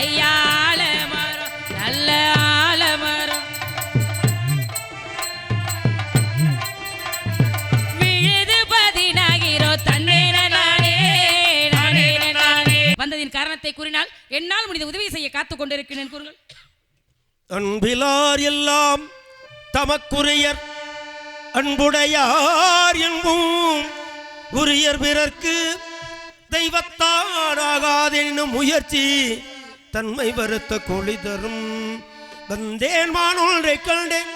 ஐயால மரம் நல்ல ஆலமரம் விழுது பதினாகிறோ தன்னேன நானே நானே நானே. வந்ததின் காரணத்தை கூறினால் என்னால் முடிந்த உதவி செய்ய காத்துக் கொண்டிருக்கிறேன் கூறுங்கள். அன்பிலார் எல்லாம் தமக்குரியர் அன்புடையார் என்பும் உரியர் பிறர்க்கு தெய்வத்தானாகாதெனும் முயற்சி தன்மை வருத்த கொளி தரும். வந்தேன் வானொன்றை கண்டேன்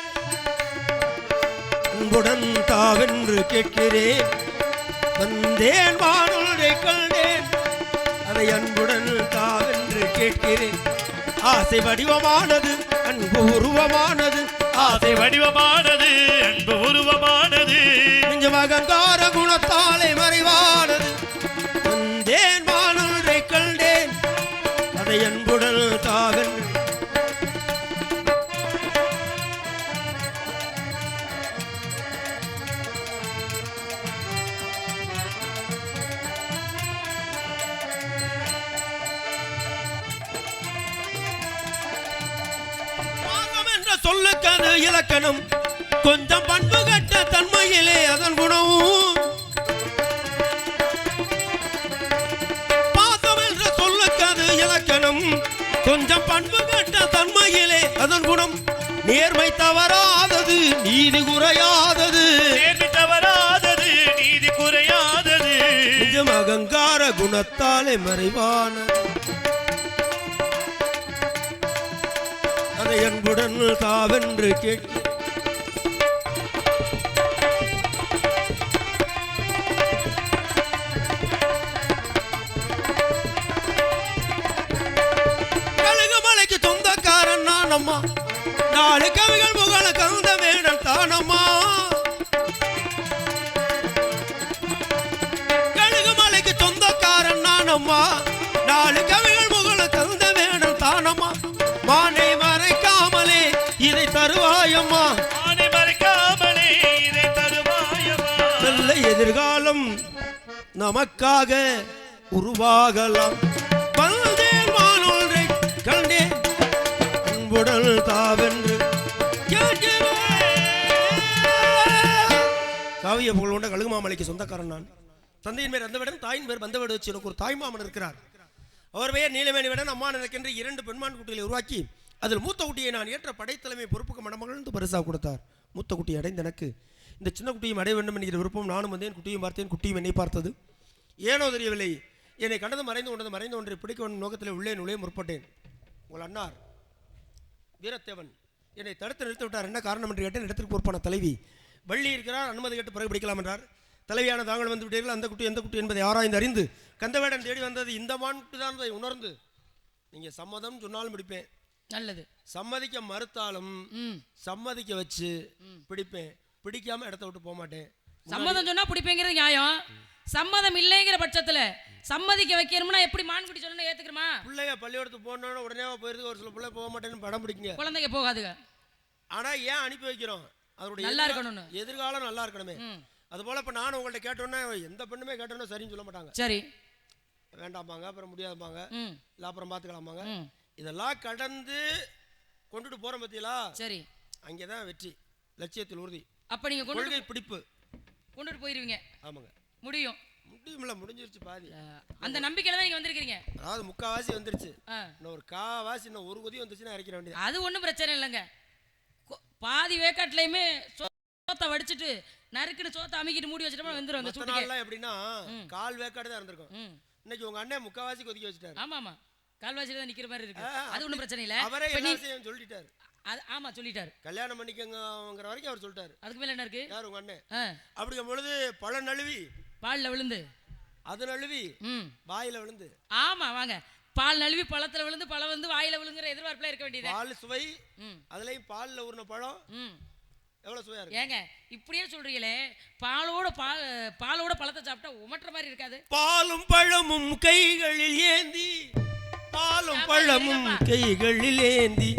அன்புடன் தாவென்று கேட்கிறேன். வந்தேன் வானொன்றை கண்டேன் அதை அன்புடன் தாவென்று கேட்கிறேன். ஆசை வடிவமானது அன்பு உருவமானது. ஆசை வடிவமானது அன்பு உருவமானது. நெஞ்சம் அகங்கார குணத்தாலே மறைவானது. வந்தேன் வானொன்றை கண்டேன் அதை அன்புடன் தாவென்று. சொல்லுக்கு அது இலக்கணம் கொஞ்சம் பண்பு கட்ட தன்மையிலே அதன் குணமும். பாசம் என்ற சொல்லுக்கு அது இலக்கணம் கொஞ்சம் பண்பு கட்ட தன்மையிலே அதன் குணம். நேர்மை தவறாதது நீதி குறையாதது. நேர்மை தவறாதது நீதி குறையாதது. நிஜம் அகங்கார குணத்தாலே மறைவானது. அதை அன்புடன் தாவென்று கேட்க கழுகுமலைக்கு சொந்தக்காரன் நானம்மா. நாலு கவிகள் புகழ கந்த வேடன் தானம்மா. கழுகுமலைக்கு சொந்தக்காரன் நானம்மா. நாலு கவிகள் புகழ கந்த வேடன் தானம்மா. மானை மறைக்காமலே இதை தருவாயம்மா. மானை மறைக்காமலே இதை தருவாயம்மா. நல்ல எதிர்காலம் நமக்காக உருவாகலாம். வந்தேன் வானொன்றை கண்டேன் அன்புடன் தாவென்று காவிய புகழ் கொண்ட கழுகுமாமலைக்கு சொந்தக்காரன் நான். தந்தையின் பேர் அந்தவிடன் தாயின் பேர் பந்தவிட வச்சு எனக்கு ஒரு தாய்மாமன் இருக்கிறார். அவர் பெயர் நீலமேனிவிடன். அம்மா எனக்கென்று 2 பெண்மான் குட்டிகளை உருவாக்கி அதில் மூத்த குட்டியை நான் ஏற்ற படைத்தலைமை பொறுப்புக்கு மணமகள் பரிசாக கொடுத்தார். மூத்த குட்டி அடைந்த எனக்கு இந்த சின்ன குட்டியும் அடைய வேண்டும் என்கிற விருப்பம். நானும் வந்தேன், குட்டியும் பார்த்தேன், குட்டியும் என்னை பார்த்தது. ஏனோ தெரியவில்லை, என்னை கடந்து மறைந்து கொண்டது மறைந்து ஒன்றை பிடிக்க வேண்டும் நோக்கத்தில் உள்ளே நுழைய முற்பட்டேன். உங்கள் அன்னார் வீரத்தேவன் என்னை தடுத்து நிறுத்தி விட்டார். என்ன காரணம் என்று கேட்டேன். இடத்திற்கு பொறுப்பான தலைவி வள்ளி இருக்கிறார். அனுமதி கேட்டு பிறகு பிடிக்கலாம் என்றார். தலைவியான தாங்கள் வந்து விட்டீர்கள். அந்த குட்டி எந்த குட்டி என்பதை ஆராய்ந்து அறிந்து கந்தவேடன் தேடி வந்தது இந்த மான் குட்டி தான் என்பதை உணர்ந்து நீங்க சம்மதம் சொன்னாலும் பிடிப்பேன். நல்லது. சம்மதிக்க மறுத்தாலும் சம்மதிக்க வச்சு பிடிப்பேன். பிடிக்காம இடத்த விட்டு போக மாட்டேன். சம்மதம் சொன்னா பிடிப்பேங்கிறது நியாயம். சம்மதம் இல்லைங்கிற பட்சத்துல சம்மதிக்க வைக்கணும்னா எப்படி மான்குட்டி சொல்லணும் ஏத்துக்கிறமா? பிள்ளைங்க பள்ளிக்கூடத்துக்கு போனோன்னு உடனே போயிருக்கு. ஒரு சில பிள்ளை போக மாட்டேன்னு படம் பிடிக்குங்க. குழந்தைங்க போகாதுங்க. ஆனா ஏன் அனுப்பி வைக்கிறோம்? அதோட நல்லா இருக்கணும்னு. எதிர்காலம் நல்லா இருக்கணுமே. அதுபோல இப்போ நானும் உங்கள்கிட்ட கேட்டோன்னே எந்த பெண்ணுமே கேட்டோன்னே சரின்னு சொல்ல மாட்டாங்க. சரி வேண்டாம்பாங்க, அப்புறம் முடியாதுப்பாங்க, இல்லை அப்புறம் பார்த்துக்கலாமாங்க. இதெல்லாம் கடந்து கொண்டுட்டு போகிறோம் பற்றியலா? சரி, அங்கே தான் வெற்றி, லட்சியத்தில் உறுதி. அப்போ நீங்கள் கொள்கை பிடிப்பு கொண்டுட்டு போயிடுவீங்க. ஆமாங்க, முடியும். முடியும்ல, முடிஞ்சிருச்சு பாதி. அந்த நம்பிக்கையில தான் நீங்கள் வந்திருக்கீங்க. அதாவது முக்கால்வாசி வந்துருச்சு. இன்னும் ஒரு காவாசி, இன்னும் ஒரு கொதி வந்துருச்சுன்னா இறக்கிற வேண்டியது. அது ஒன்றும் பிரச்சனை இல்லைங்க. பாதி வேக்காட்டுலையுமே சோத்தை வடிச்சிட்டு நறுக்குன்னு சோத்தை அமைக்கிட்டு மூடி வச்சுட்டோம்னா வந்துடும். அந்த சூட்டுலாம் எப்படின்னா கால் வேக்காடு தான் இருந்திருக்கும். இன்னைக்கு உங்க அண்ணன் முக்காவாசி கொதிக்க வச்சுட்டாரு. ஆமா ஆமா, கால்வாசியில தான் நிக்கிற மாதிரி இருக்கு. அது ஒன்றும் பிரச்சனை இல்லை. அவரே சொல்லிட்டாரு. அது ஆமா சொல்லிட்டாரு. கல்யாணம் பண்ணிக்கங்கிற வரைக்கும் அவர் சொல்லிட்டாரு. அதுக்கு மேல என்ன இருக்கு? யார்? உங்க அண்ணன். அப்படிங்கும் பொழுது பழம் நழுவி பால்ல விழுந்து, அது நழுவி வாயில விழுந்து. ஆமா வாங்க, பால் நழுவி பழத்துல விழுந்து, பழம் வந்து வாயில விழுங்குற எதிர்பார்ப்புல இருக்க வேண்டியது. பால் சுவை, அதுலயும் பால்ல ஊர்ன பழம் எவ்வளவு சுவையா இருக்கு. ஏங்க இப்படியே சொல்றீங்களே, பாலோட பழத்தை சாப்பிட்டா உமற்ற மாதிரி இருக்காது? பாலும் பழமும் கைகளில் ஏந்தி, பாலும் பழமும் கைகளில் ஏந்தி.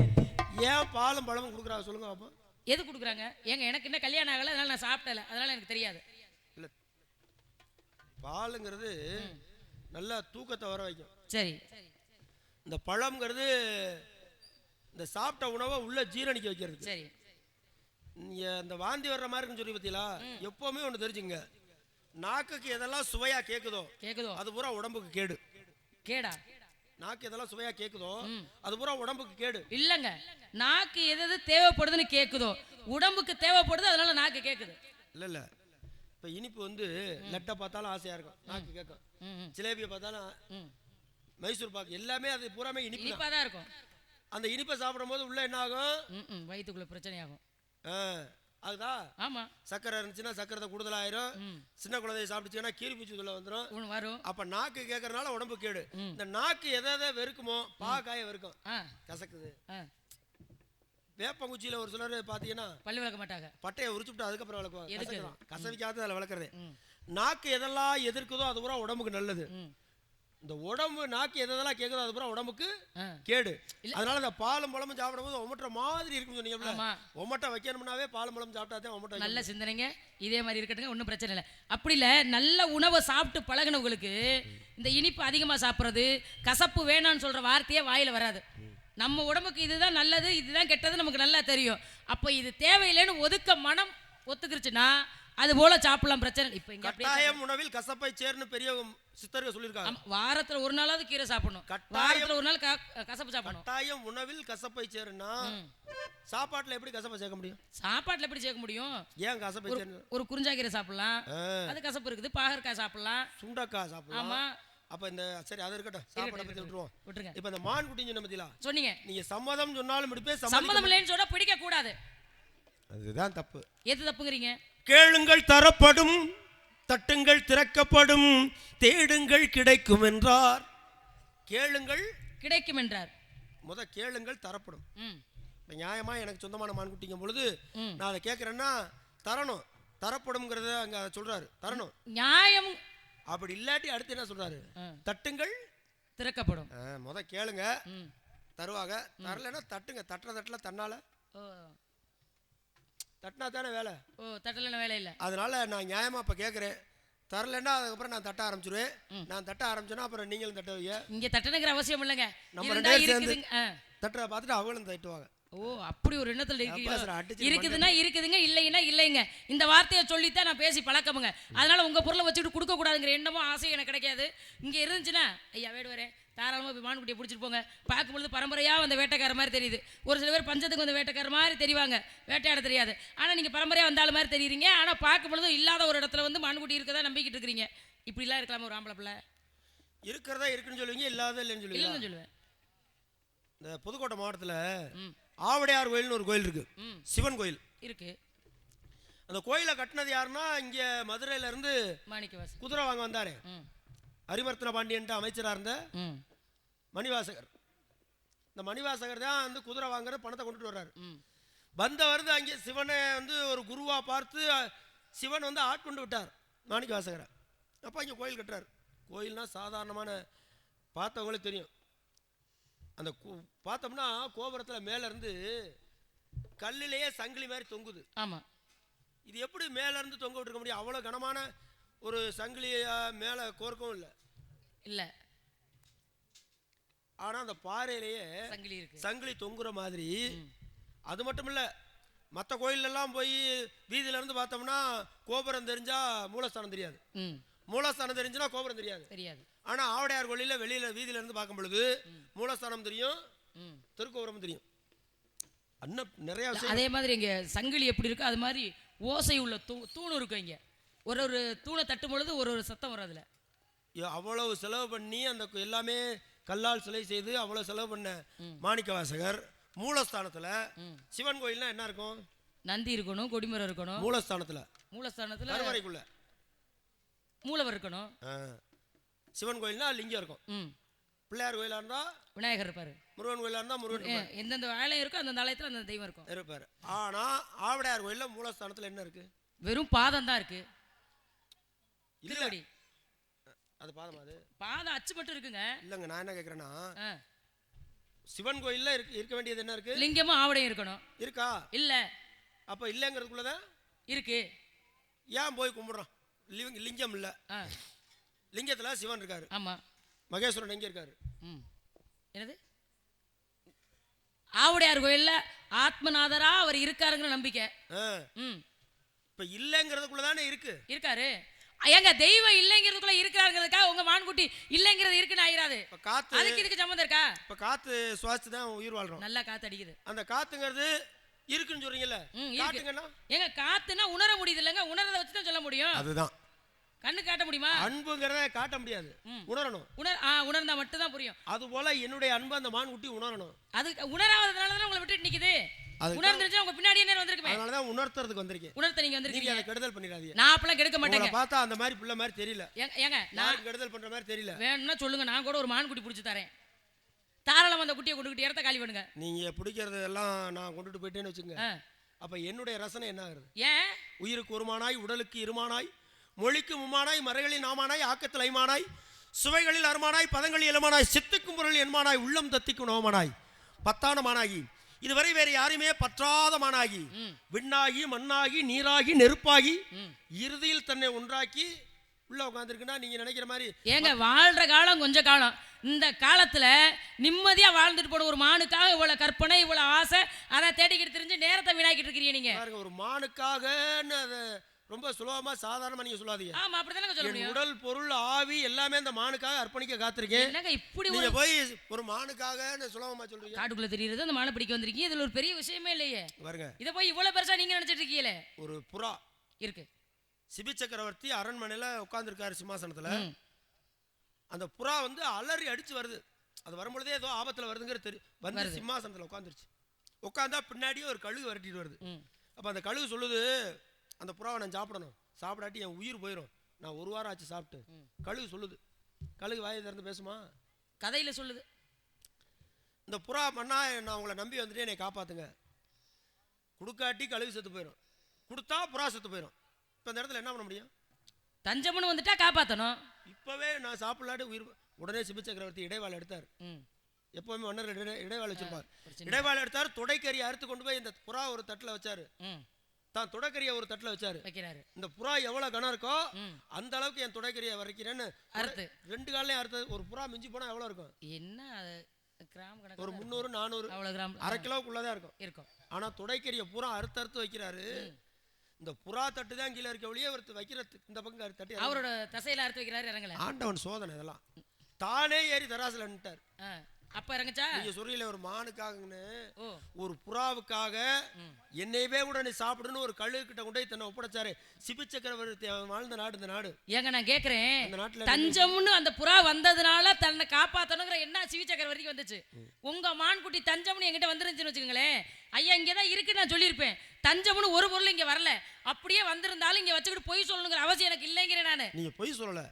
ஏன் பாலும் பழமும் கொடுக்குறாங்க சொல்லுங்க பாப்பா? எது கொடுக்குறாங்க? ஏங்க எனக்கு இன்னும் கல்யாணம் ஆகல, அதனால நான் சாப்பிட்டல, அதனால எனக்கு தெரியாது. இல்ல, பாலுங்கிறது நல்லா தூக்கத்தை வர வைக்கும். சரி, இந்த பழம்ங்கிறது இந்த சாப்பிட்ட உணவை உள்ள ஜீரணிக்க வைக்கிறது. சரி. நீங்க இந்த வாந்தி வர்ற மாதிரி இருக்குன்னு சொல்லி பார்த்தீங்களா, எப்பவுமே ஒன்று தெரிஞ்சுங்க, நாக்குக்கு எதெல்லாம் சுவையா கேக்குதோ அது பூரா உடம்புக்கு கேடு. கேடா? நாக்கு எதெல்லாம் சுவையா கேக்குதோ அது பூரா உடம்புக்கு கேடு இல்லங்க. நாக்கு எது தேவைப்படுதுன்னு கேக்குதோ உடம்புக்கு தேவைப்படுது, அதனால நாக்கு கேக்குது. இல்ல இப்ப இனிப்பு வந்து லட்டை பார்த்தாலும் ஆசையா இருக்கும், நாக்கு கேட்கும். ஜிலேபியை பார்த்தாலும், மைசூர் பாக்கு எல்லாமே அது பூராமே இனிப்பா தான் இருக்கும். அந்த இனிப்பை சாப்பிடும் போது உள்ள என்ன ஆகும்? வயிற்றுக்குள்ள பிரச்சனை ஆகும். அதுதான். ஆமா. சக்கரை இருந்துச்சுன்னா சக்கரை கூடுதலாயிரும். சின்ன குழந்தைய சாப்பிட்டுச்சுன்னா கீரி பூச்சி உள்ள வந்துடும் வரும். அப்ப நாக்கு கேட்கறதுனால உடம்பு கேடு. இந்த நாக்கு எதை வெறுக்குமோ பாக்காய வெறுக்கும், கசக்குது. வேப்பங்குச்சியில ஒரு சிலர் பாத்தீங்கன்னா பல்லு விளக்க மாட்டாங்க, பட்டையை உரிச்சுட்டு அதுக்கப்புறம் விளக்குவாங்க. கசவிக்காத அதில் விளக்குறது. நாக்கு எதெல்லாம் எதிர்க்குதோ அது பூரா உடம்புக்கு நல்லது. இந்த உடம்பு நாக்கு எதெல்லாம் கேட்குதோ அது பூரா உடம்புக்கு கேடு. அதனால இந்த பாலும் பழமும் சாப்பிடும்போது ஒமட்டுற மாதிரி இருக்குன்னு சொன்னீங்க. ஒமட்ட வைக்கணும்னாவே பாலும் பழம் சாப்பிட்டாதான் ஒமட்ட. நல்ல சிந்தனைங்க, இதே மாதிரி இருக்கட்டுங்க, ஒன்றும் பிரச்சனை இல்லை. அப்படி இல்லை, நல்ல உணவை சாப்பிட்டு பழகினவங்களுக்கு இந்த இனிப்பு அதிகமாக சாப்பிட்றது, கசப்பு வேணான்னு சொல்கிற வார்த்தையே வாயில் வராது. நம்ம உடம்புக்கு இதுதான் நல்லது, இதுதான் கெட்டது நமக்கு நல்லா தெரியும். அப்போ இது தேவையில்லைன்னு ஒதுக்க மனம் ஒத்துக்கிருச்சுன்னா அது போல சாப்பிடலாம், பிரச்சனை. இப்போ இங்க கட்டாயம் உணவில் கசப்பை சேர்ன்னு பெரிய சித்தர்கள் சொல்லியிருக்காங்க. வாரத்துல ஒரு நாளாவது கீரை சாப்பிடணும், வாரத்துல ஒரு நாள் கசப்பு சாப்பிடணும். கட்டாயம் உணவில் கசப்பை சேருன்னா சாப்பாட்டுல எப்படி கசப்பை சேர்க்க முடியும்? சாப்பாட்டுல எப்படி சேர்க்க முடியும்? ஏன் கசப்பை சேரணும்? ஒரு குறிஞ்சா கீரை சாப்பிடலாம், அது கசப்பு இருக்குது. பாகற்காய் சாப்பிடலாம், சுண்டக்காய் சாப்பிடலாம். ஆமா. அப்ப இந்த சரி அது இருக்கட்டும், சாப்பாடை பத்தி விட்டுருவோம். இப்ப இந்த மான் குட்டின்னு சொன்ன பத்தியா சொன்னீங்க, நீங்க சம்மதம் சொன்னாலும் முடிப்பே, சம்மதம் இல்லைன்னு சொன்னா பிடிக்க கூடாது. அதுதான் தப்பு. எது தப்புங்கிறீங்க? கேளுங்கள் தரப்படும், தட்டுங்கள் திறக்கப்படும், தேடுங்கள் கிடைக்கும் என்றார். கேளுங்கள் கிடைக்கும் என்றார். கேளுங்கள் தரப்படும். நியாயமா எனக்கு சொந்தமான மான்குட்டிங்க பொழுது நான் அதை கேட்கறேன்னா தரணும், தரப்படும்ங்கிறத அங்க சொல்றாரு, தரணும் நியாயம். அப்படி இல்லாட்டி அடுத்து என்ன சொல்றாரு? தட்டுங்கள் திறக்கப்படும். கேளுங்க தருவாங்க, தரலன்னா தட்டுங்க. தட்டுற தட்டுல தன்னால தட்டினா தானே வேலை. தட்டலன்னா வேலை இல்லை. அதனால நான் நியாயமா இப்ப கேட்கறேன், தரலன்னா அதுக்கப்புறம் நான் தட்ட ஆரம்பிச்சிருவேன். நான் தட்ட ஆரம்பிச்சேன்னா அப்புறம் நீங்களும் தட்டுவீங்க. இங்க தட்டணுங்கிற அவசியம் இல்லைங்க, நம்ம ரெண்டு பேரும் சேர்ந்து தட்டுற பார்த்துட்டு அவங்களும் தட்டுவாங்க. அப்படி ஒரு எண்ணத்துல இருக்குதுன்னா இருக்குதுங்க, இல்லைன்னா இல்லைங்க. இந்த வார்த்தையை சொல்லித்தான் நான் பேசி பழக்கமுங்க. அதனால உங்க பொருளை வச்சுட்டு கொடுக்க கூடாதுங்கிற எண்ணமும் ஆசையும் எனக்கு கிடைக்காது. இங்க இருந்துச்சுன்னா ஐயா வேடுவாரே தாராளமாக போய் மான்குட்டியை பிடிச்சிட்டு போங்க. பார்க்கும்பொழுது பரம்பரையாக வந்த வேட்டைக்கார மாதிரி தெரியுது. ஒரு சில பேர் பஞ்சத்துக்கு வந்த வேட்டைக்கார மாதிரி தெரிவாங்க, வேட்டையாட தெரியாது. ஆனால் நீங்கள் பரம்பரையாக வந்தாலும் மாதிரி தெரியுறீங்க. ஆனால் பார்க்கும்பொழுது இல்லாத ஒரு இடத்துல வந்து மான்குட்டி இருக்கதா நம்பிக்கிட்டு இருக்கிறீங்க. இப்படிலாம் இருக்கலாமா ஒரு ஆம்பளை பிள்ளை? இருக்கிறதா இருக்குன்னு சொல்லுவீங்க, இல்லாத இல்லைன்னு சொல்லுவீங்க. இல்லைன்னு சொல்லுவேன். இந்த புதுக்கோட்டை மாவட்டத்தில் ஆவடையார் கோயில்னு ஒரு கோயில் இருக்கு, சிவன் கோயில் இருக்கு. அந்த கோயிலை கட்டினது யாருன்னா இங்கே மதுரையில இருந்து மாணிக்கவாசகர் குதிரை வாங்க வந்தாரு. அரிமர்த்தன பாண்டியன் அமைச்சராக இருந்த மணிவாசகர். இந்த மணிவாசகர் தான் வந்து குதிரை வாங்குற பணத்தை கொண்டுட்டு வர்றாரு. வருது அங்கே சிவனை வந்து ஒரு குருவா பார்த்து சிவன் வந்து ஆட்கொண்டு விட்டார் மாணிக்கவாசகரை. அப்போ இங்கே கோயில் கட்டுறாரு. கோயில்னா சாதாரணமான பார்த்தவங்களுக்கு தெரியும். அந்த பார்த்தோம்னா கோபுரத்தில் மேலே இருந்து கல்லிலேயே சங்கிலி மாதிரி தொங்குது. ஆமாம். இது எப்படி மேலே இருந்து தொங்க விட்டுருக்க முடியும்? அவ்வளோ கனமான ஒரு சங்கிலி மேலே கோர்க்கவும் இல்லை. ஆனால் அந்த பாறையிலேயே சங்கிலி தொங்குற மாதிரி. அது மட்டும் இல்லை, மற்ற கோயிலெல்லாம் போய் வீதியில இருந்து பார்த்தோம்னா கோபுரம் தெரிஞ்சா மூலஸ்தானம் தெரியாது, மூலஸ்தானம் தெரிஞ்சுன்னா கோபுரம் தெரியாது. ஆனா ஆவடையார் கோயில வெளியில வீதியில இருந்து பார்க்கும் பொழுது மூலஸ்தானம் தெரியும், திருக்கோபுரம் தெரியும். அண்ணன் நிறைய அதே மாதிரி இங்க சங்கிலி எப்படி இருக்கு அது மாதிரி ஓசை உள்ள தூணு இருக்கும். இங்க ஒரு ஒரு தூணை தட்டும் பொழுது ஒரு ஒரு சத்தம் வரும். அதுல அவ்வளவு செலவு பண்ணி அந்த எல்லாமே கல்லால் சிலை செய்து அவ்வளவு செலவு பண்ண மாணிக்கவாசகர் மூலஸ்தானத்துல சிவன் கோயில்னா என்ன இருக்கும்? நந்தி இருக்கணும், கொடிமரம் இருக்கணும். மூலஸ்தானத்துல கருவறைக்குள்ள மூலவர் இருக்கணும். சிவன் கோயில்னா லிங்கம் இருக்கும். பிள்ளையார் கோயிலா இருந்தா விநாயகர் இருப்பாரு, முருகன் கோயிலா இருந்தா முருகன், எந்தெந்த ஆலயம் இருக்கோ அந்த ஆலயத்துல அந்த தெய்வம் இருக்கும் இருப்பாரு. ஆனா ஆவடையார் கோயில்ல மூலஸ்தானத்துல என்ன இருக்கு? வெறும் பாதம் தான் இருக்கு. திருவடி. அது பாதம், அது பாதம் அச்சு மட்டும் இருக்குங்க. இல்லங்க, நான் என்ன கேக்குறேன்னா சிவன் கோயில்ல இருக்க வேண்டியது என்ன இருக்கு? லிங்கமும் ஆவடையும் இருக்கணும். இருக்கா? இல்ல. அப்ப இல்லங்கிறதுக்குள்ளதான் இருக்கு. ஏன் போய் கும்பிடுறோம்? லிங்கம் இல்ல, லிங்கத்துல சிவன் இருக்காரு. ஆமா. மகேஸ்வரன் எங்க இருக்காரு? என்னது ஆவுடையார் கோயில்ல ஆத்மநாதரா அவர் இருக்காருங்கிற நம்பிக்கை. இப்ப இல்லங்கிறதுக்குள்ளதானே இருக்காரு. ஏங்க தெய்வம் இல்லைங்கிறதுக்குள்ள இருக்கிறாங்கிறதுக்காக உங்க மான்குட்டி இல்லைங்கிறது இருக்குன்னு ஆயிராது. காத்து அதுக்கு இதுக்கு சம்மந்தம் இருக்கா? இப்ப காத்து சுவாசிச்சு தான் உயிர் வாழ்றோம். நல்லா காத்து அடிக்குது. அந்த காத்துங்கிறது இருக்குன்னு சொல்றீங்கல்ல, காத்துங்கன்னா ஏங்க காத்துனா உணர முடியுது இல்லங்க, உணரத வச்சு தான் சொல்ல முடியும். அதுதான் கண்ணு காட்ட முடியுமா? அன்புங்கிறத காட்ட முடியாது, உணரணும். உணர்ந்தா மட்டும் தான் புரியும். அது போல என்னுடைய அன்பு அந்த மான்குட்டி உணரணும். அது உணராததுனால தான் உங்களை விட்டு நிக்குது. உணர்ந்துருச்சா உங்க பின்னாடியே நேரம் வந்திருக்குமே. அதனால தான் உணர்த்துறதுக்கு வந்திருக்கேன். உணர்த்த நீங்க வந்திருக்கீங்க. நீங்க கெடுதல் பண்ணிராதீங்க. நான் அப்பலாம் கெடுக்க மாட்டேங்க. பார்த்தா அந்த மாதிரி புள்ள மாதிரி தெரியல. ஏங்க நான் கெடுதல் பண்ற மாதிரி தெரியல. வேணும்னா சொல்லுங்க, நான் கூட ஒரு மான்குட்டி பிடிச்சு தரேன். தாராளமா அந்த குட்டியை கொண்டுக்கிட்டு இடத்த காலி பண்ணுங்க. நீங்க பிடிக்கிறது எல்லாம் நான் கொண்டுட்டு போயிட்டேன்னு வச்சுங்க, அப்ப என்னுடைய ரசனை என்ன ஆகுது? ஏன் உயிருக்கு ஒருமானாய், உடலுக்கு இருமானாய், மொழிக்கு மும்மானாய், மறைகளில் நாமானாய், ஆக்கத்தில் ஐமானாய், சுவைகளில் அருமானாய், பதங்களில் இளமானாய், சித்துக்கும் பொருள் என்மானாய், உள்ளம் தத்திக்கும் நோமானாய், பத்தானமானாகி, இதுவரை வேறு யாருமே பற்றாதமானாகி, விண்ணாகி மண்ணாகி நீராகி நெருப்பாகி இறுதியில் தன்னை ஒன்றாக்கி உள்ள உட்காந்துருக்குன்னா நீங்க நினைக்கிற மாதிரி. ஏங்க வாழ்ற காலம் கொஞ்ச காலம். இந்த காலத்துல நிம்மதியா வாழ்ந்துட்டு போன ஒரு மானுக்காக இவ்வளவு கற்பனை, இவ்வளவு ஆசை, அதை தேடிக்கிட்டு தெரிஞ்சு நேரத்தை வீணாக்கிட்டு இருக்கீங்க நீங்க. ஒரு மானுக்காகன்னு அதை ரொம்ப சுலபமா சாதாரணமா நீங்க சொல்லாதீங்க. ஆமா, அப்படிதானே சொல்ல முடியும். உடல் பொருள் ஆவி எல்லாமே அந்த மானுக்காக அர்ப்பணிக்க காத்திருக்கேன். என்னங்க இப்படி நீங்க போய் ஒரு மானுக்காகன்னு சுலபமா சொல்றீங்க. காட்டுக்குள்ள தெரியுது அந்த மானை பிடிக்க வந்திருக்கீங்க, இதுல ஒரு பெரிய விஷயமே இல்லையே. பாருங்க, இத போய் இவ்வளவு பெருசா நீங்க நினைச்சிட்டு இருக்கீங்களே. ஒரு புறா இருக்கு, சிபி சக்கரவர்த்தி அரண்மனையில உட்கார்ந்துருக்காரு சிம்மாசனத்துல. அந்த புறா வந்து அலறி அடிச்சு வருது. அது வரும்பொழுதே ஏதோ ஆபத்துல வருதுங்கிற வந்து சிம்மாசனத்துல உட்காந்துருச்சு. உட்காந்தா பின்னாடியே ஒரு கழுகு வரட்டிட்டு வருது. அப்ப அந்த கழுகு சொல்லுது, அந்த புறாவை நான் சாப்பிடணும், சாப்பிடாட்டி என் உயிர் போயிடும், நான் ஒரு வாரம் ஆச்சு சாப்பிட்டு. கழுகு சொல்லுது. கழுகு வாயை திறந்து பேசுமா? கதையில சொல்லுது. இந்த புறா மண்ணா, நான் உங்களை நம்பி வந்துட்டு என்னை காப்பாத்துங்க. கொடுக்காட்டி கழுகு செத்து போயிடும், கொடுத்தா புறா செத்து போயிடும். இப்போ இந்த இடத்துல என்ன பண்ண முடியும்? தஞ்சம்னு வந்துட்டா காப்பாற்றணும். இப்போவே நான் சாப்பிடலாட்டு உயிர். உடனே சிபி சக்கரவர்த்தி இடைவாளை எடுத்தார். எப்பவுமே மன்னர் இடைவாளை வச்சிருப்பார். இடைவாளை எடுத்தார், தொடைக்கறியை அறுத்து கொண்டு போய் இந்த புறா ஒரு தட்டில் வச்சாரு. தான் துடைக்கறியை ஒரு தட்டில் வச்சாரு. இந்த புறா எவ்வளவு கனம் இருக்கோ அந்த அளவுக்கு என் துடைக்கறியை வரைக்கிறேன்னு அறுத்து 2 காலையும் அறுத்து. ஒரு புறா மிஞ்சி போனா எவ்வளவு இருக்கும்? என்ன கிராம் கணக்கு? ஒரு 300 400 அவ்வளவு கிராம், அரை கிலோக்குள்ளதான் இருக்கும். ஆனா துடைக்கறியை பூரா அறுத்து வைக்கிறாரு. இந்த புறா தட்டு தான் கீழே இருக்க ஒழிய அவர் வைக்கிற இந்த பக்கம் தட்டி அவரோட தசையில அறுத்து வைக்கிறாரு. இறங்கல. ஆண்டவன் சோதனை இதெல்லாம். தானே ஏறி தராசுல நின்ட்டார். அப்ப இறங்குச்சா? நீங்க சொல்றீங்களே ஒரு மானுக்காகன்னு, ஒரு புறாவுக்காக என்னையவே கூட நீ சாப்பிடுன்னு ஒரு கழுகு கிட்ட கொண்டு போய் தன்னை ஒப்படைச்சாரு. சிபி சக்கரவர்த்தி வாழ்ந்த நாடு இந்த நாடு. ஏங்க நான் கேக்குறேன், அந்த நாட்டுல தஞ்சம்னு அந்த புறா வந்ததுனால தன்னை காப்பாத்தணுங்கிற என்ன சிபி சக்கரவர்த்திக்கு வந்துச்சு? உங்க மான்குட்டி தஞ்சம்னு என்கிட்ட வந்துருந்துச்சுன்னு வச்சுக்கோங்களேன், ஐயா இங்கதான் இருக்கு நான் சொல்லியிருப்பேன். தஞ்சம்னு ஒரு பொருள் இங்க வரல, அப்படியே வந்திருந்தாலும் இங்க வச்சுக்கிட்டு பொய் சொல்லணுங்கிற அவசியம் எனக்கு இல்லைங்கிறேன் நானு. நீங்க பொய் சொல்லல,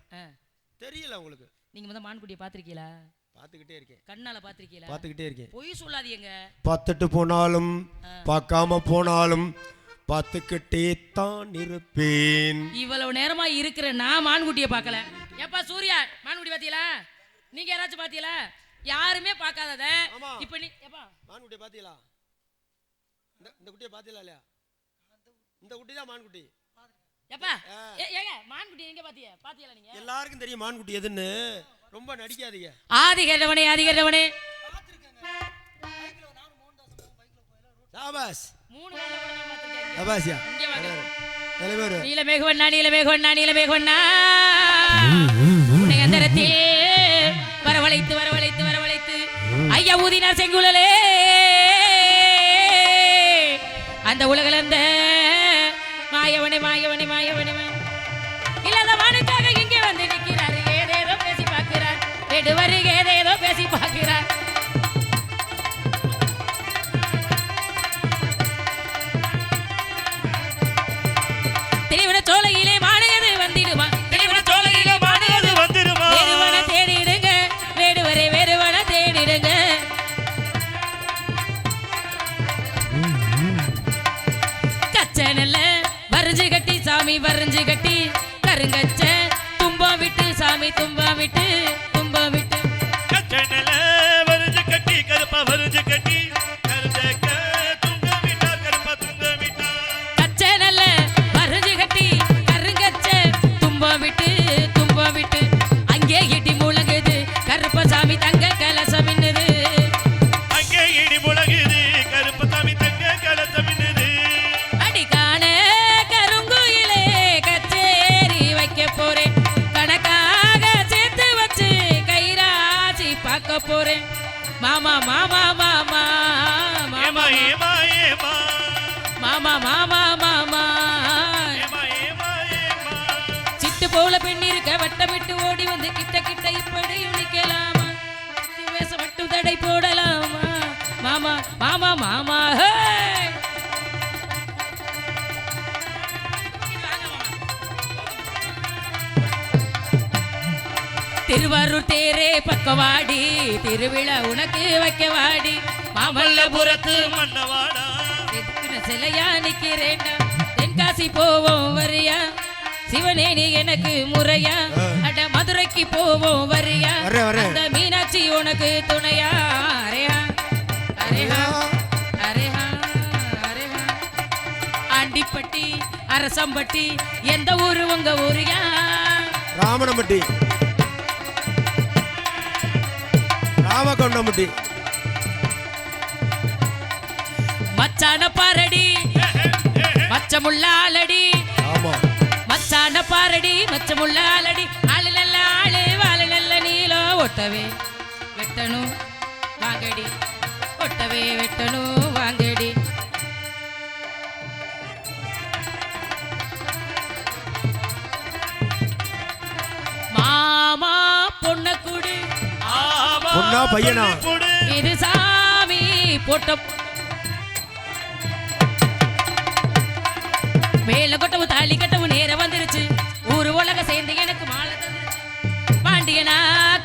தெரியல உங்களுக்கு. நீங்க வந்து மான்குட்டியை பாத்திருக்கீங்களா? பாத்துக்கிட்டே இருக்கேன். கண்ணால பாத்திருக்கீங்களா? பாத்துக்கிட்டே இருக்கேன். பொய் சொல்லாதீங்க. பார்த்துட்டு போனாலும் பார்க்காம போனாலும் பார்த்துக்கிட்டே தான் இருப்பேன். இவ்வளவு நேரமா இருக்கிற நான் மான்குட்டியை பார்க்கல. ஏப்பா சூர்யா, மான்குட்டி பாத்தீங்களா? நீங்க யாராச்சும் பாத்தீங்களா? யாருமே பார்க்காதத இப்ப நீ ஏப்பா மான்குட்டியை பாத்தீங்களா? இந்த குட்டியை பாத்தீங்களா இல்லையா? இந்த குட்டி தான் மான்குட்டி. ஏப்பா ஏங்க மான்குட்டி எங்க பாத்தீங்களா நீங்க? எல்லாருக்கும் தெரியும் மான்குட்டி எதுன்னு, ரொம்ப நடிக்காதீங்க. ஆதிகேரவனே ஆதிகேரவனே சாபாஸ் 3 சாபாஸ்யா. இங்க வாங்க தலைவர். நீலமேகவண்ணா நீலமேகவண்ணா நீலமேகவண்ணா உன்னை அந்தரத்தில் வரவழைத்து வரவழைத்து வரவழைத்து ஐயா ஊதினார் செங்குழலே. அந்த உலகளந்த மாயவனே மாயவனே மாயவனே இல்லாத வானுக்காக இங்கே வந்து நிற்கிறார். ஏதேதோ பேசி பார்க்கிறார், நெடுவருக ஏதேதோ பேசி பார்க்கிறார். திருவிட சோலையிலே மாடுகிறது வந்திடுமா, திருவிட சோலையிலே மாடுகிறது வந்துடுமா. வேறுவன தேடிடுங்க வேடுவரை வேறுவன தேடிடுங்க. கச்சனல்ல வரைஞ்சு கட்டி சாமி வரைஞ்சு கட்டி கருங்கச்ச தும்பா விட்டு சாமி தும்பா விட்டு தும்பா விட்டு. கச்சனல்ல வரைஞ்சு கட்டி கருப்பா வரைஞ்சு கட்டி கருந்தக்க துங்க விட்டா கருப்பா துங்க விட்டா. கச்சனல்ல வரைஞ்சு கட்டி கருங்கச்ச தும்பா விட்டு தும்பா விட்டு அங்கே இடி முழங்குது கருப்பசாமி தங்க கலசம் மின்னுது. மாமா மாமா மாமா ஏமா ஏமா ஏமா மாமா மாமா மாமா ஏமா ஏமா ஏமா சிட்டு போல பெண் இருக்க வட்டமிட்டு ஓடி வந்து கிட்ட கிட்ட இப்படி உனிக்கலாமா வேச மட்டும் தடை போடலாமா மாமா மாமா மாமா திருவாரூர் தேரே பக்கவாடி திருவிழா உனக்கு வைக்கவாடி மாமல்லபுரத்து மன்னவாடா சிலையா நிக்கிறேன்டா தென்காசி போவோம் வரியா சிவனே நீ எனக்கு முறையா அட மதுரைக்கு போவோம் வரியா அந்த மீனாட்சி உனக்கு துணையா அரேஹா அரேஹா அரேஹா அரேஹா ஆண்டிப்பட்டி அரசம்பட்டி எந்த ஊரு உங்க ஊரியா ராமனம்பட்டி ராமகொண்டம்பட்டி மச்சான பாரடி மச்சமுள்ளாலடி மச்சான பாரடி மச்சமுள்ளாலடி ஆளு நல்ல ஆளு வாழு நல்ல நீலோ ஒட்டவே வெட்டணும் வாங்கடி ஒட்டவே வெட்டணும் வாங்கடி மாமா பொண்ண குடு பொண்ணா பையனா இது சாமி போட்ட மேல கொட்டவும் தாலி கட்டவும் நேரம் வந்துருச்சு ஊரு உலக சேர்ந்து எனக்கு மாலை தந்துருச்சு பாண்டியனா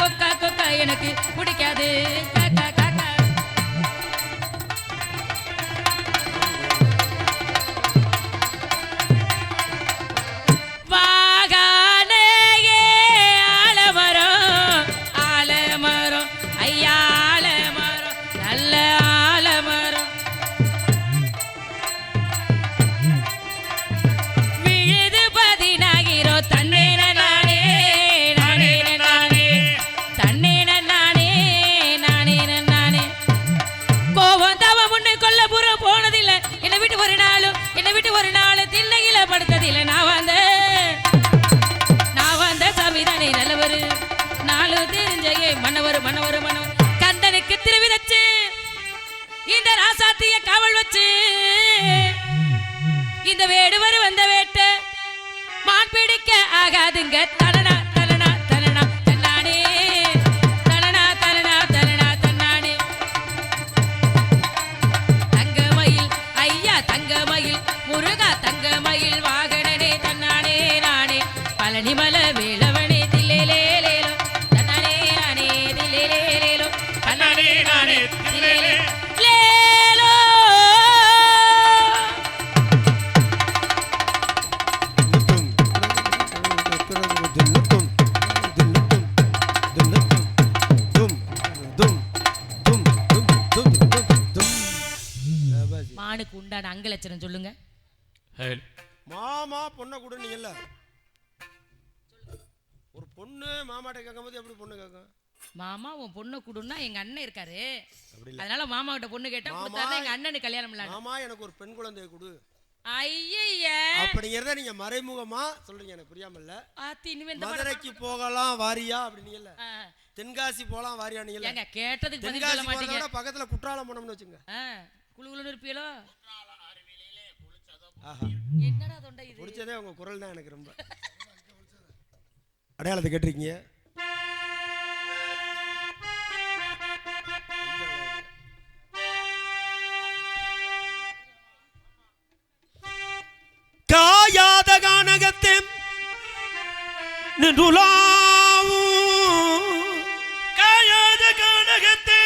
கொக்கா கொக்கா எனக்கு பிடிக்காது காக்கா காக்கா வாகானே ஆலமரம் ஆலமரம் ஐயா ஆலமரம் நல்ல ஆலமரம் விழுது 10000 தன்னேன நானே நானே நானே தன்னேன நானே நானே நானே கோவம் தவ முன்னே கொல்லப்புறம் போனதில்லை என்னை விட்டு ஒரு நாள் திண்ணையில படுத்ததில்லை நான் வந்த சாமிதானே நல்லவரு நாலு தெரிஞ்சே மன்னவர் மன்னவர் மன்னவர் கந்தனுக்கு திருவிதச்சு இந்த ராசாத்திய காவல் வச்சு இந்த வேடுவர் வந்த வேட்டை மான் பிடிக்க ஆகாதுங்க தலனா தலனா தலனா தன்னானே தலனா தலனா தலனா தன்னானே தங்கமயில் ஐயா தங்கமயில் முருகா தங்கமயில் வாகனனே தன்னானே நானே பழனிமலை வேளவனே தில்லேலேலேலோ தன்னானே நானே தில்லேலேலேலோ தன்னானே நானே தில்லேலே லேலோ மானுக்கு உண்டான அங்கலட்சணம் சொல்லுங்க மாமா பொண்ணை கூட நீங்கல்ல ஒரு பொண்ணு மாமாட்ட கேட்கும்போது எப்படி பொண்ணு கேட்கும் மாமா உன் பொண்ணு குடுன்னா எங்க அண்ணன் இருக்காரு அதனால மாமா கிட்ட பொண்ணு கேட்டா கொடுத்தாரு எங்க அண்ணனுக்கு கல்யாணம் பண்ணலாம் மாமா எனக்கு ஒரு பெண் குழந்தையை கொடு ஐயய்யா அப்படிங்கறத நீங்க மறைமுகமா சொல்றீங்க எனக்கு புரியாமல்ல மதுரைக்கு போகலாம் வாரியா அப்படினீங்கல்ல தென்காசி போலாம் வாரியா நீங்கல்ல ஏங்க கேட்டதுக்கு பதில் சொல்ல மாட்டீங்க பக்கத்துல குற்றாலம் போனோம்னு வெச்சுங்க குளுகுளுன்னு இருப்பீங்களோ ஆஹா என்னடா தொண்டை இது புடிச்சதே உங்க குரல் தான் எனக்கு ரொம்ப அடையாளத்தை கேட்டிருக்கீங்க காயாத கானகத்தே நின்றுலாவும் காயாத கானகத்தே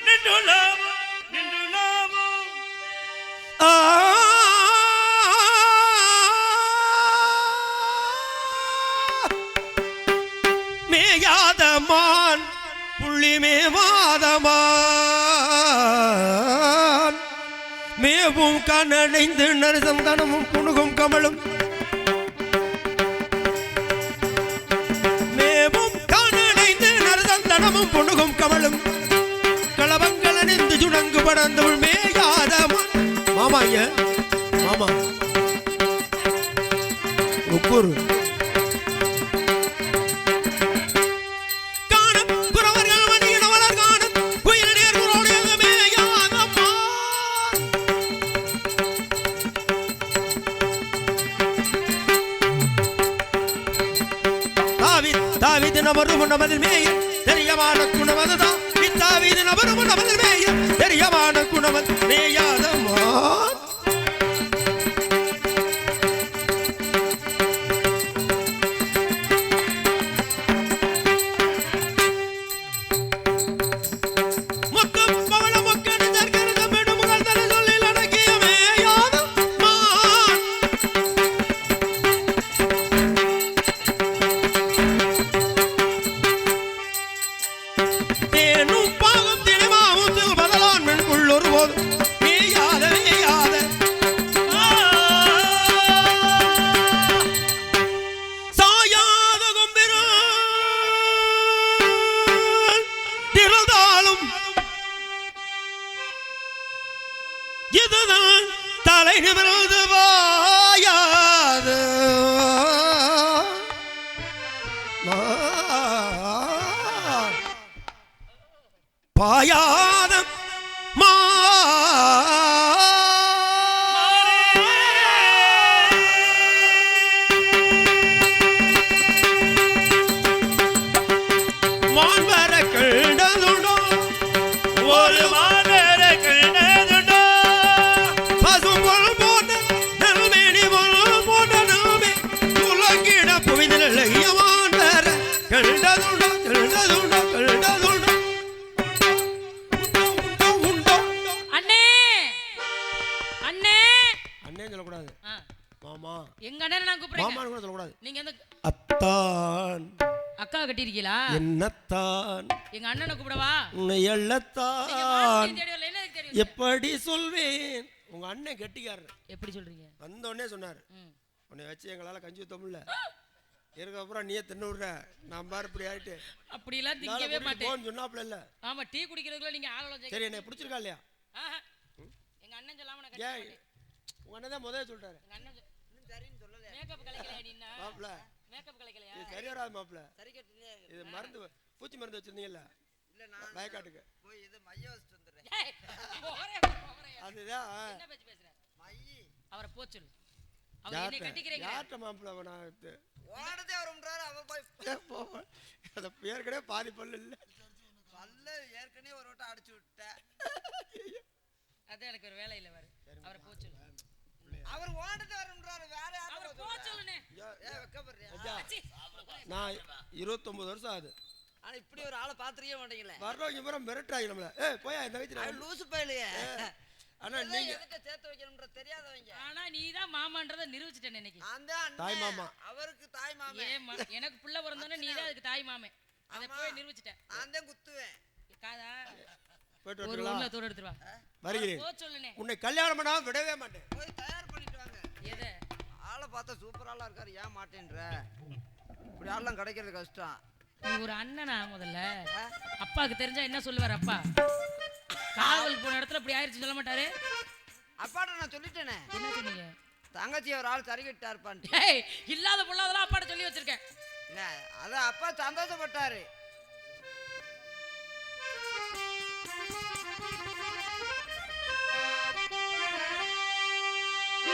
நின்றுலாவும் நின்றுலாவும் மேயாதமான் புள்ளி மேவாதமான் மேவும் கண்ணடைந்து நரிசந்தனமும் புணுகும் கமலும் மேவும் கண்ணடைந்து நரிசந்தனமும் புணுகும் கமலும் களவங்கள் அணிந்து சுடங்கு படந்தவள் மேயாதமான் மாமா ஐயா மாமா உக்கூர் காணும் குறவர்கள் மணியின வளர்க வீதி நபரும் நபர் மேய தெரியமான குணவன் மேயாதமா பாயாத மான்வர கண்டதுண்டோ ஒரு மான்வர கண்டதுண்டோ பசும்பொல் போட்ட நல்மேனி போட்ட நாமே உலகிட புவிதில் மான்வர கண்டதுண்டோ கண்டதுண்டோ கண்டதுண்டோ எங்க அண்ணன் நான் கூப்பிடுறேன் மாமான்னு கூட சொல்லக்கூடாது. நீங்க எந்த அத்தான் அக்கா கட்டிருக்கீங்களா? என்னத்தான் எங்க அண்ணனை கூப்பிடவா? உன்னை எல்லத்தான் எப்படி சொல்வேன். உங்க அண்ணன் கெட்டிக்காரர். எப்படி சொல்றீங்க? வந்த உடனே சொன்னாரு உன்னை வச்சு எங்களால கஞ்சி ஊத்தமுல்ல இதுக்கப்புறம் நீயே தின்னு விடுற நான் பாரு இப்படி ஆயிட்டு அப்படி எல்லாம் திங்கவே மாட்டேன் சொன்னாப்ல இல்ல. ஆமா டீ குடிக்கிறதுக்குள்ள நீங்க ஆளோட சரி என்ன பிடிச்சிருக்கா இல்லையா? எங்க அண்ணன் சொல்லாம நான் கட்டி உங்க அண்ணன் தான் முதல்ல சொல்லிட்டாரு. எங்க அண்ணன் சரின்னு சொல்லல. மேக்கப் கலக்கலையா நீ? மாப்ள மேக்கப் கலக்கலையா? இது சரி வராது மாப்ள. சரி கட்டினே இது மருந்து பூச்சி மருந்து வச்சிருந்தீங்கல்ல? இல்ல நான் வயக்காட்டுக்கு போய் இது மைய வச்சிட்டு வந்துறேன். அதுதான் என்ன பேச்சு பேசுற? மை அவரை போ சொல்லு. அவர் என்ன கட்டிக்கிறீங்க? யார்ட்ட மாப்ள நான் ஓடதே வரும்ன்றாரு அவ போய் போ. அத பேர்க்கடே பாதி பல்லு இல்ல. பல்ல ஏற்கனவே ஒரு வட்ட அடிச்சு விட்ட. அத எனக்கு ஒரு வேலை இல்ல பாரு. அவரை போ சொல்லு. அவர் ஓடதே வரும்ன்றாரு வேற யாரோ அவரை போ சொல்லுனே. ஏய் வெக்க போறியா? நான் 29 வருஷம் ஆகுது. ஆனா இப்படி ஒரு ஆளை பாத்துறியே மாட்டீங்களே. வரலங்க பூரா மிரட்டாய் நம்மள. ஏய் போயா இந்த வயித்துல. லூசு பையலையே. ஆனா நீங்க எதுக்கு சேர்த்து வைக்கணும்ன்ற தெரியாதவங்க. ஆனா நீ தான் மாமான்றத நிரூபிச்சிட்டேன் இன்னைக்கு. நான் தான் தாய் மாமா. அவருக்கு தாய் மாமே. எனக்கு புள்ள பிறந்தோனே நீ தான் அதுக்கு தாய் மாமே. அத போய் நிரூபிச்சிட்டேன். நான் தான் குத்துவேன். காதா போய்ட்டு ஒரு உள்ள தூர எடுத்து வா. வருகிறேன். போ சொல்லுனே. உன்னை கல்யாணம் பண்ணாம விடவே மாட்டேன். போய் தயார் பண்ணிட்டு வாங்க. எதை? ஆளை பார்த்தா சூப்பர் ஆளா இருக்காரு ஏன் மாட்டேன்ற? இப்படி ஆளெல்லாம் கிடைக்கிறது கஷ்டம். நீ ஒரு அண்ணனா முதல்ல? அப்பாவுக்கு தெரிஞ்சா என்ன சொல்லுவார் அப்பா? காவல் போன இடத்துல இப்படி ஆயிடுச்சு சொல்ல மாட்டாரு? அப்பாட்ட நான் சொல்லிட்டேனே. என்ன சொன்னீங்க? தங்கச்சி ஒரு ஆள் சரி கட்டாருப்பான்ட்டு. ஏய் இல்லாத பொல்லாதெல்லாம் அப்பாட்ட சொல்லி வச்சிருக்கேன். இல்ல அதான் அப்பா சந்தோஷப்பட்டாரு.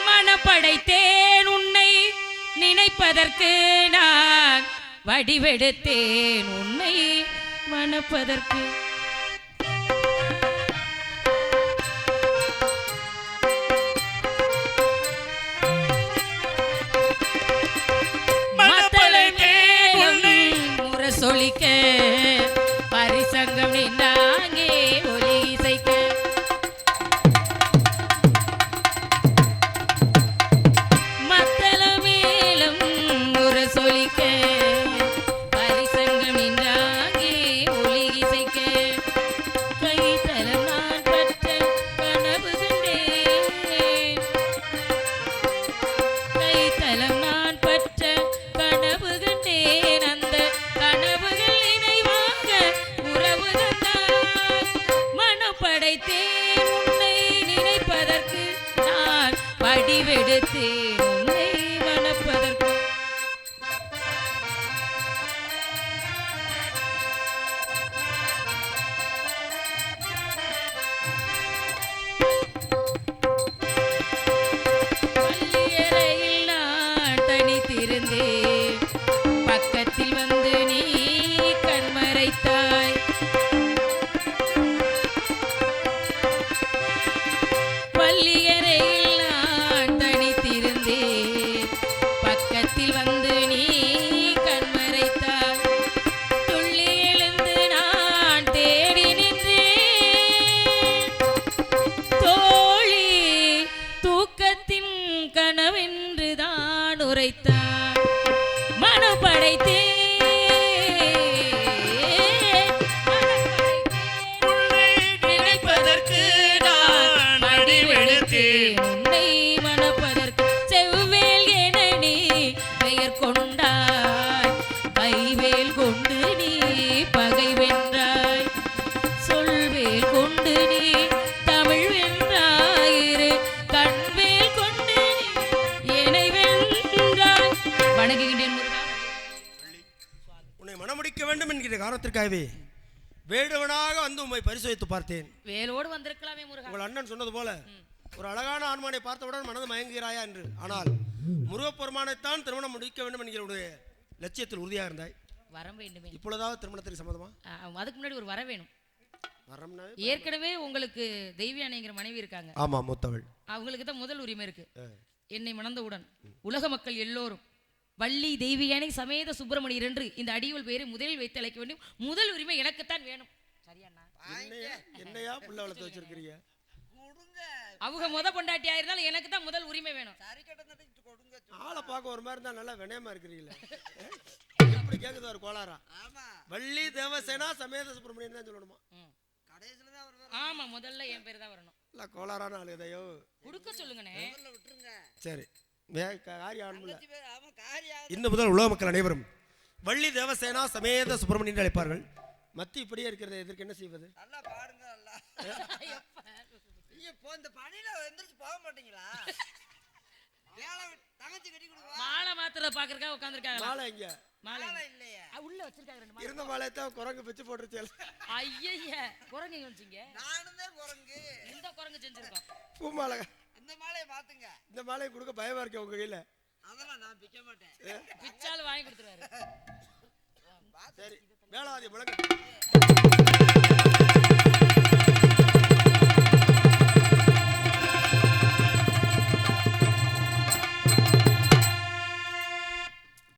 மனப்படைத்தேன் உன்னை நினைப்பதற்கு நான் வடிவெடுத்தேன் உன்னை மணப்பதற்கு. முரசொலிக்க பரிசங்கம் நின்றாங்கே ஒலி இசைக்க மத்தள மேலும் முரசொலிக்க பரிசங்கம் நின்றாங்கே ஒலி இசைக்க கைத்தலம் நான் பற்ற கனவு கண்டேன் கைத்தலம் நான் பற்ற கனவு கண்டேன் அந்த கனவுகள் நினைவாக உறவு தந்தாய் மனப்படைத்தேன் உன்னை நினைப்பதற்கு நான் வடிவெடுத்தேன் உன்னை மணப்பதற்கு. பள்ளியறையில் நான் தனித்திருந்தேன் பக்கத்தில் வந்து நீ கண்மறைத்தாய் என்கிற காரணத்திற்காகவே வேடுவனாக வந்து உம்மை பரிசோதித்து பார்த்தேன். வேலோடு வந்திருக்கலாமே முருகா. உங்கள் அண்ணன் சொன்னது போல ஒரு அழகான ஆண்மானை பார்த்தவுடன் மனது மயங்குகிறாயா என்று. ஆனால் முருகப்பெருமானைத்தான் திருமணம் முடிக்க வேண்டும் என்கிற ஒரு லட்சியத்தில் உறுதியாக இருந்தாய். வரம் வேண்டுமே. இப்பொழுதாவது திருமணத்திற்கு சம்மதமா? அதுக்கு முன்னாடி ஒரு வர வேணும். வரம்னா ஏற்கனவே உங்களுக்கு தெய்வியானைங்கிற மனைவி இருக்காங்க. ஆமா, மூத்தவள். அவங்களுக்கு தான் முதல் உரிமை இருக்கு. என்னை மணந்தவுடன் உலக மக்கள் எல்லோரும் வள்ளி தெய்வியானை சமேத சுப்பிரமணியர் என்று இந்த அடியவள் பெயரை முதலில் வைத்து அழைக்க வேண்டும். முதல் உரிமை எனக்குத்தான் வேணும். சரியாண்ணா? என்னையா புள்ள வளர்த்து வச்சிருக்கிறீங்க? அவங்க முத பொண்டாட்டியா இருந்தாலும் எனக்கு தான் முதல் உரிமை வேணும். ஆளை பார்க்க ஒரு மாதிரி இருந்தா நல்லா வினயமா இருக்கிறீங்களே. எப்படி கேக்குது ஒரு கோளாரா? வள்ளி தேவசேனா சமேத சுப்பிரமணியன் தான் சொல்லணுமா? ஆமா, முதல்ல என் பேர் தான் வரணும். இல்ல கோளாரான ஆளு இதையோ குடுக்க சொல்லுங்கண்ணே. சரி, இந்த முதல் உலக மக்கள் அனைவரும் வள்ளி தேவசேனா சமேத சுப்பிரமணியன் அழைப்பார்கள். மத்தி இப்படியே இருக்கிறத இதற்கு என்ன செய்வது? நல்லா பாருங்க. இந்த பணியில எந்திரிச்சு போக மாட்டீங்களா? தங்கச்சி கட்டி கொடுவா. மாலை மாத்திர பாக்குறதுக்காக உட்கார்ந்திருக்காங்க. மாலை எங்க? மாலை இல்லையா? உள்ள வச்சிருக்காங்க ரெண்டு மாலை. இருந்த மாலை தான் குரங்கு பிச்சு போட்டுருச்சு. ஐயய்ய, குரங்கு எங்க வச்சீங்க? நானும் தான் குரங்கு. இந்த குரங்கு செஞ்சிருக்கோம். பூ மாலை. இந்த மாலையை மாத்துங்க. இந்த மாலையை கொடுக்க பயமா இருக்கு உங்க கையில. அதெல்லாம் நான் பிக்க மாட்டேன். பிச்சாலும் வாங்கி கொடுத்துருவாரு. சரி, மேலாதி முழங்க.